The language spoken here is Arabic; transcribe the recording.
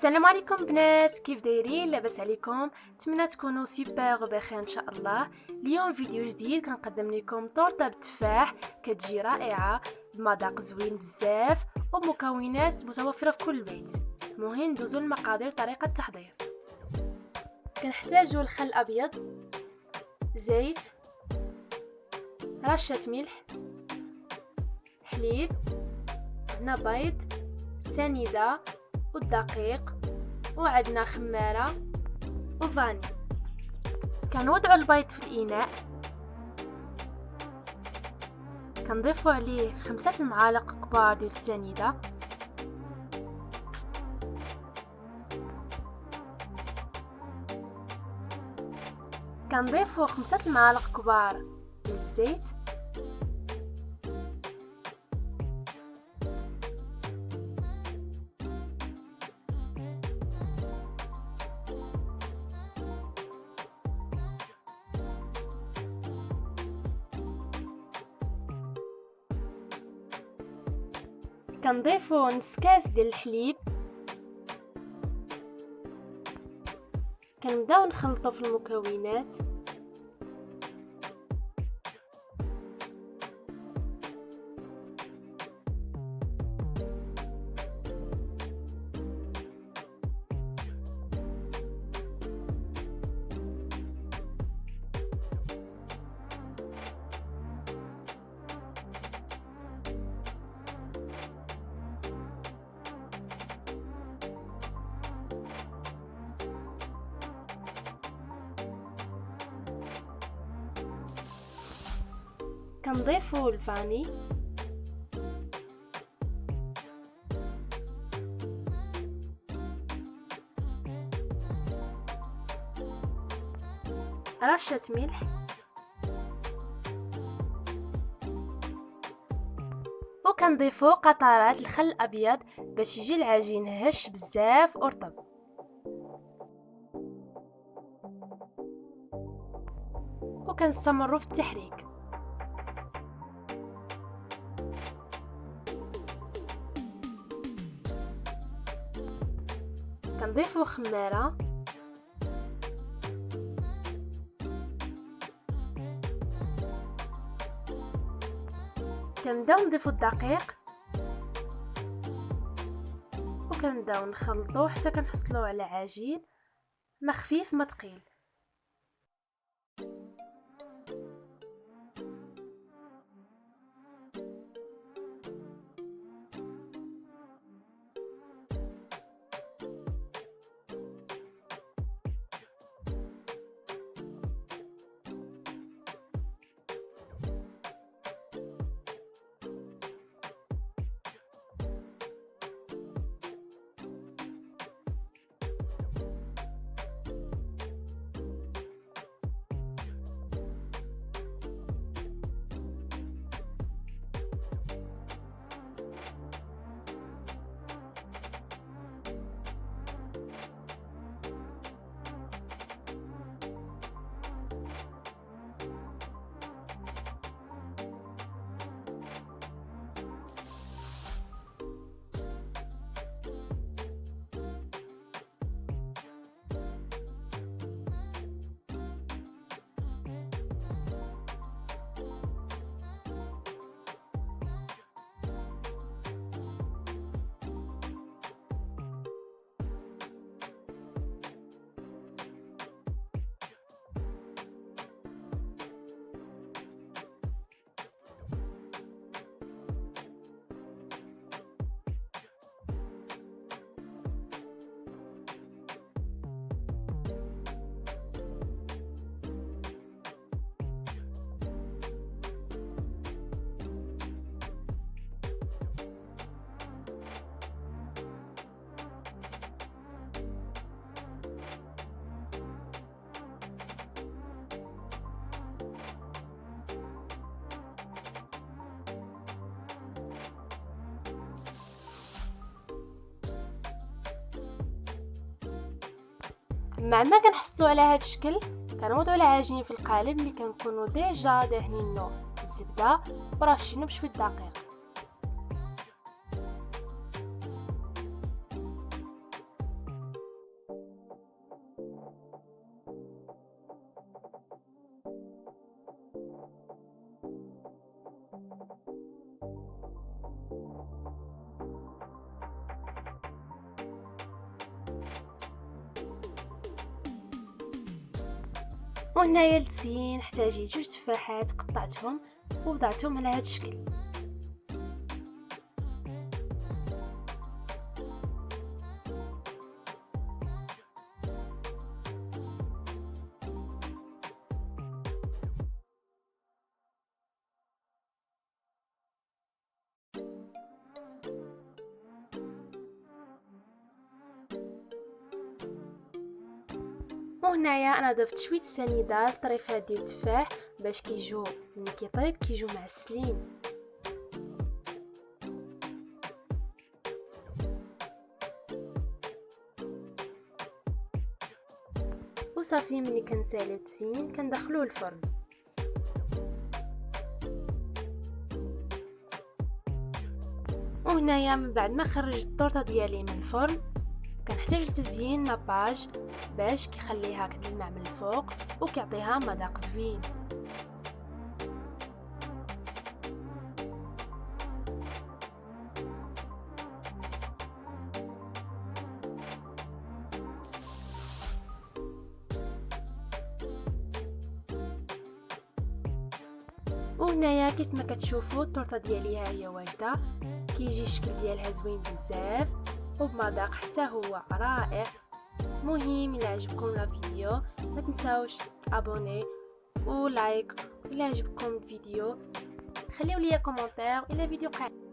السلام عليكم بنات، كيف دايرين؟ لاباس عليكم؟ نتمنى تكونوا سوبر وبخير ان شاء الله. اليوم فيديو جديد كنقدم لكم طورطه بالتفاح كتجي رائعه بمذاق زوين بزاف ومكونات متوفره في كل بيت. المهم ندوزو المقادير طريقه التحضير. كنحتاجو الخل الابيض، زيت، رشه ملح، حليب، عندنا بيض، سنيده والدقيق، وعندنا خماره وفاني. كنوضعوا البيض في الاناء، كنضيفوا عليه 5 المعالق كبار ديال السنيده، كنضيفوا 5 المعالق كبار ديال الزيت، كنضيفوا نص كاس ديال الحليب، كنبداو نخلطوا في المكونات، كنضيفوا الفاني، رشة ملح، وكنضيفوا قطرات الخل الابيض باش يجي العجين هش بزاف ورطب. وكنستمروا في التحريك. كنضيفوا خماره، كنبداو نضيفوا الدقيق، وكنبداو نخلطوه حتى كنحصلوا على عجين ما خفيف ما ثقيل. مع ما كنحصلوا على هذا الشكل، كنوضعوا العجين في القالب اللي كنكونوا ديجا دهنينو بالزبده ورشينو بشويه دقيق. وهنايا للتزيين نحتاجي 2 تفاحات قطعتهم ووضعتهم على هذا الشكل. وهنايا انا ضفت شويه سنيده للطريفات ديال التفاح باش كيجيو ملي كيطيب كيجيو معسلين. وصافي ملي كنساليو التزيين كندخلوه الفرن. وهنايا من بعد ما خرجت الطورطه ديالي من الفرن كنحتاج لتزيين لاباج باش كيخليها كتلمع من الفوق وكيعطيها مذاق زوين. وهنايا كيف ما كتشوفوا الطورطه ديالي ها هي واجده، كيجي الشكل ديالها زوين بزاف وبمذاق حتى هو رائع. مهم الى عجبكم الفيديو ما تنساوش تابوني ولايك، الى عجبكم الفيديو خليو لي كومونتير الى فيديو قادم.